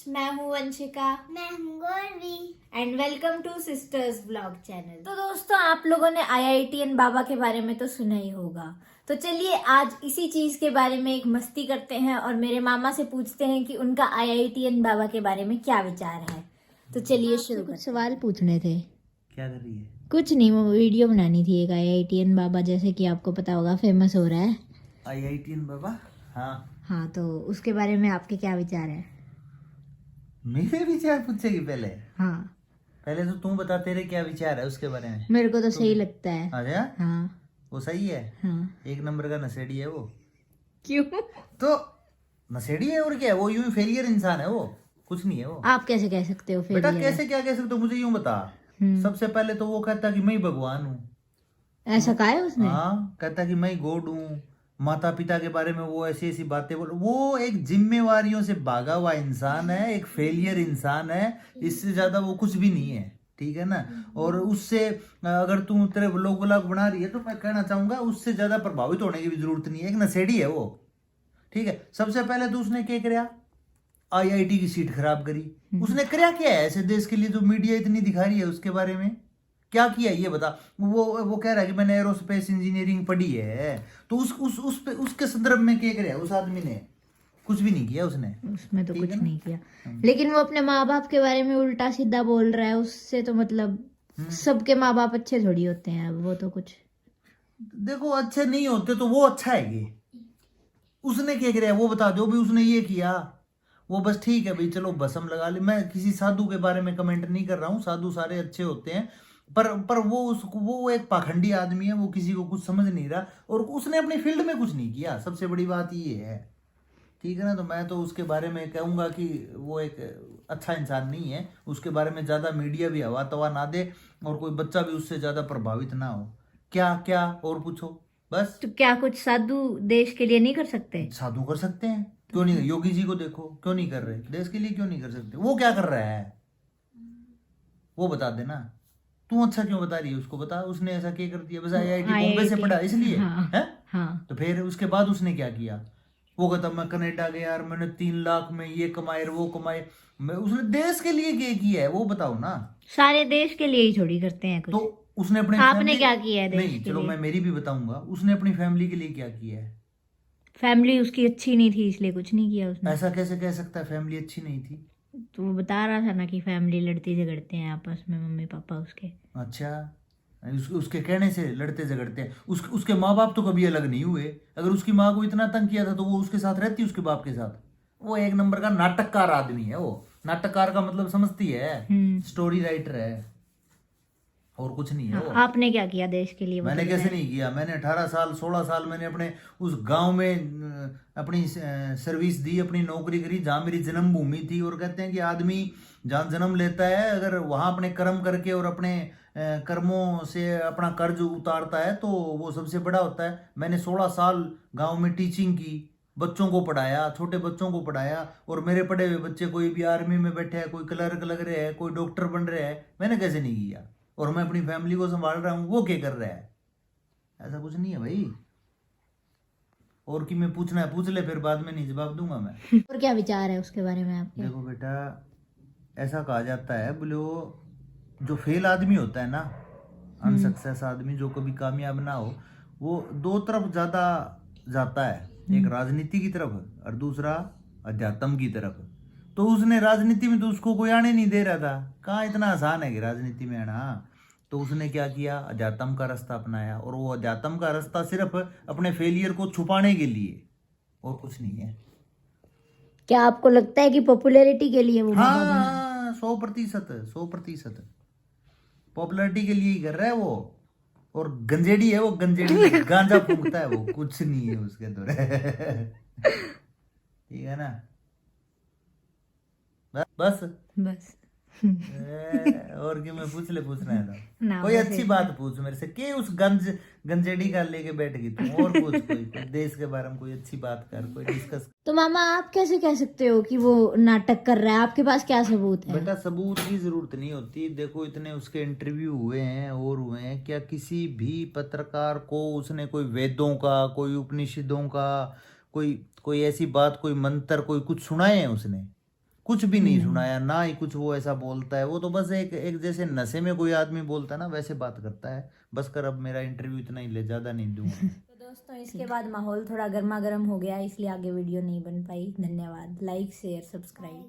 मैं हूँ वंशिका मैं हूँ Gauravi. And welcome two sisters blog channel. तो दोस्तों, आप लोगों ने IITN बाबा के बारे में तो सुना ही होगा। तो चलिए आज इसी चीज के बारे में एक मस्ती करते हैं और मेरे मामा से पूछते हैं कि उनका IITN बाबा के बारे में क्या विचार है। तो चलिए शुरू। कुछ सवाल पूछने थे। क्या कर रही है? कुछ नहीं, वो वीडियो बनानी थी एक IITN बाबा, जैसे कि आपको पता होगा फेमस हो रहा है। IITN बाबा? हाँ। हाँ, तो उसके बारे में आपके क्या विचार है? मेरे विचार पूछेगी पहले? हाँ, पहले तो तू बता, तेरे क्या विचार है उसके बारे में? मेरे को तो सही लगता है। अच्छा, हाँ वो सही है। हाँ। एक नंबर का नशेड़ी है वो। क्यों? तो नशेड़ी है और क्या है, वो यूं फेलियर इंसान है, वो कुछ नहीं है वो। आप कैसे कह सकते हो बेटा फेलियर है? कैसे क्या कह सकते हो, मुझे यूं बता। सबसे पहले तो वो कहता कि मैं ही भगवान हूँ। ऐसा कहा है उसने? हाँ, कहता कि मैं गॉड हूँ। माता पिता के बारे में वो ऐसी ऐसी बातें बोल, वो एक जिम्मेवारियों से भागा हुआ इंसान है, एक फेलियर इंसान है। इससे ज्यादा वो कुछ भी नहीं है, ठीक है ना। और उससे अगर तू तेरे व्लॉग व्लॉग बना रही है तो मैं कहना चाहूंगा उससे ज्यादा प्रभावित होने की भी जरूरत नहीं है। एक नशेड़ी है वो, ठीक है। सबसे पहले तो उसने क्या किया, IIT की सीट खराब करी। उसने क्या क्या है ऐसे देश के लिए जो मीडिया इतनी दिखा रही है, उसके बारे में क्या किया ये बता। वो कह रहा है कि मैंने एरोस्पेस इंजीनियरिंग पढ़ी है, तो उस पे उसके संदर्भ में क्या करे, उस आदमी ने कुछ भी नहीं किया उसने। उसमें तो ठीक कुछ है ना? नहीं किया, लेकिन वो अपने माँ बाप के बारे में उल्टा सीधा बोल रहा है। उससे तो मतलब सबके माँ बाप अच्छे थोड़ी होते हैं। अब वो तो कुछ देखो, अच्छे नहीं होते तो वो अच्छा है ये। उसने क्या किया वो बता दो भी, उसने ये किया वो बस ठीक है भाई, चलो भस्म लगा ले। मैं किसी साधु के बारे में कमेंट नहीं कर रहा हूँ, साधु सारे अच्छे होते हैं, पर वो एक पाखंडी आदमी है, वो किसी को कुछ समझ नहीं रहा और उसने अपनी फील्ड में कुछ नहीं किया। सबसे बड़ी बात ये है, ठीक है ना। तो मैं तो उसके बारे में कहूंगा कि वो एक अच्छा इंसान नहीं है। उसके बारे में ज्यादा मीडिया भी हवा तवा ना दे और कोई बच्चा भी उससे ज्यादा प्रभावित ना हो। क्या क्या और पूछो बस। तो क्या कुछ साधु देश के लिए नहीं कर सकते? साधु कर सकते हैं, क्यों नहीं। योगी जी को देखो, क्यों नहीं कर रहे, देश के लिए क्यों नहीं कर सकते। वो क्या कर रहा है वो बता देना। तू अच्छा क्यों बता रही है, उसको बता उसने ऐसा क्या कर दिया। बस IIT बॉम्बे से IIT पढ़ा इसलिए हाँ है। हाँ। तो फिर उसके बाद उसने क्या किया, वो कहता मैं कनाडा गया यार, मैंने 3 लाख में ये कमाए वो कमाए। मैं उसने देश के लिए क्या किया है वो बताओ ना। सारे देश के लिए ही थोड़ी करते हैं तो कुछ। उसने अपने आपने फैमिली, क्या किया है देश नहीं के चलो लिए? मैं मेरी भी बताऊंगा, उसने अपनी फैमिली के लिए क्या किया है। फैमिली उसकी अच्छी नहीं थी इसलिए कुछ नहीं किया उसने। ऐसा कैसे कह सकता है फैमिली अच्छी नहीं थी। तो वो बता रहा था ना कि फैमिली लड़ती झगड़ते हैं आपस में, मम्मी पापा उसके। अच्छा, उसके कहने से लड़ते झगड़ते हैं। उसके माँ बाप तो कभी अलग नहीं हुए। अगर उसकी माँ को इतना तंग किया था तो वो उसके साथ रहती, उसके बाप के साथ। वो एक नंबर का नाटककार आदमी है। वो नाटककार का मतलब समझती है, स्टोरी राइटर है और कुछ नहीं है हाँ, वो। आपने क्या किया देश के लिए वो मैंने तो कैसे बताएं। नहीं किया, मैंने 18 साल 16 साल मैंने अपने उस गांव में अपनी सर्विस दी, अपनी नौकरी करी जहाँ मेरी जन्मभूमि थी। और कहते हैं कि आदमी जहाँ जन्म लेता है, अगर वहाँ अपने कर्म करके और अपने कर्मों से अपना कर्ज उतारता है तो वो सबसे बड़ा होता है। मैंने 16 साल गांव में टीचिंग की, बच्चों को पढ़ाया, छोटे बच्चों को पढ़ाया। और मेरे पढ़े हुए बच्चे कोई भी आर्मी में बैठे हैं, कोई क्लर्क लग रहे हैं, कोई डॉक्टर बन रहे हैं। मैंने कैसे नहीं किया। और मैं अपनी फैमिली को संभाल रहा हूँ, वो क्या कर रहा है। ऐसा कुछ नहीं है भाई। और कि मैं पूछना है पूछ ले, फिर बाद में नहीं जवाब दूंगा मैं। और क्या विचार है उसके बारे में आपके? देखो बेटा, ऐसा कहा जाता है बोले, वो जो फेल आदमी होता है ना, अनसक्सेस आदमी जो कभी कामयाब ना हो, वो दो तरफ ज्यादा जाता है। एक राजनीति की तरफ और दूसरा अध्यात्म की तरफ। तो उसने राजनीति में तो उसको कोई आने नहीं दे रहा था। कहाँ इतना आसान है कि राजनीति में आना। तो उसने क्या किया, अध्यात्म का रास्ता अपनाया। और वो अध्यात्म का रास्ता सिर्फ अपने फेलियर को छुपाने के लिए, और कुछ नहीं है। क्या आपको लगता है कि पॉपुलैरिटी के लिए वो बाबा बना? हाँ, 100%, 100% पॉपुलैरिटी के लिए ही कर रहा है वो। और गंजेड़ी है वो, गंजेड़ी गांजा फूकता है वो, कुछ नहीं है उसके अंदर। ठीक है ना। बस बस और क्यों, मैं पूछ ले, पूछना है तो ना कोई बस अच्छी बात पूछ मेरे से। के उस गंजेड़ी का लेके बैठ गई तुम। और पूछ कोई देश के बारे में कोई अच्छी बात कर, कोई डिस्कस। तो मामा आप कैसे कह सकते हो कि वो नाटक कर रहा है? आपके पास क्या सबूत है? बेटा सबूत की जरूरत नहीं होती। देखो इतने उसके इंटरव्यू हुए हैं और हुए हैं, क्या किसी भी पत्रकार को उसने कोई वेदों का, कोई उपनिषदों का, कोई कोई ऐसी बात, कोई मंत्र, कोई कुछ सुनाए हैं उसने? कुछ भी नहीं सुनाया, ना ही कुछ वो ऐसा बोलता है। वो तो बस एक एक जैसे नशे में कोई आदमी बोलता है ना, वैसे बात करता है। बस कर, अब मेरा इंटरव्यू इतना ही ले, ज्यादा नहीं दूंगा। तो दोस्तों इसके बाद माहौल थोड़ा गर्मा गर्म हो गया, इसलिए आगे वीडियो नहीं बन पाई। धन्यवाद। Like share subscribe.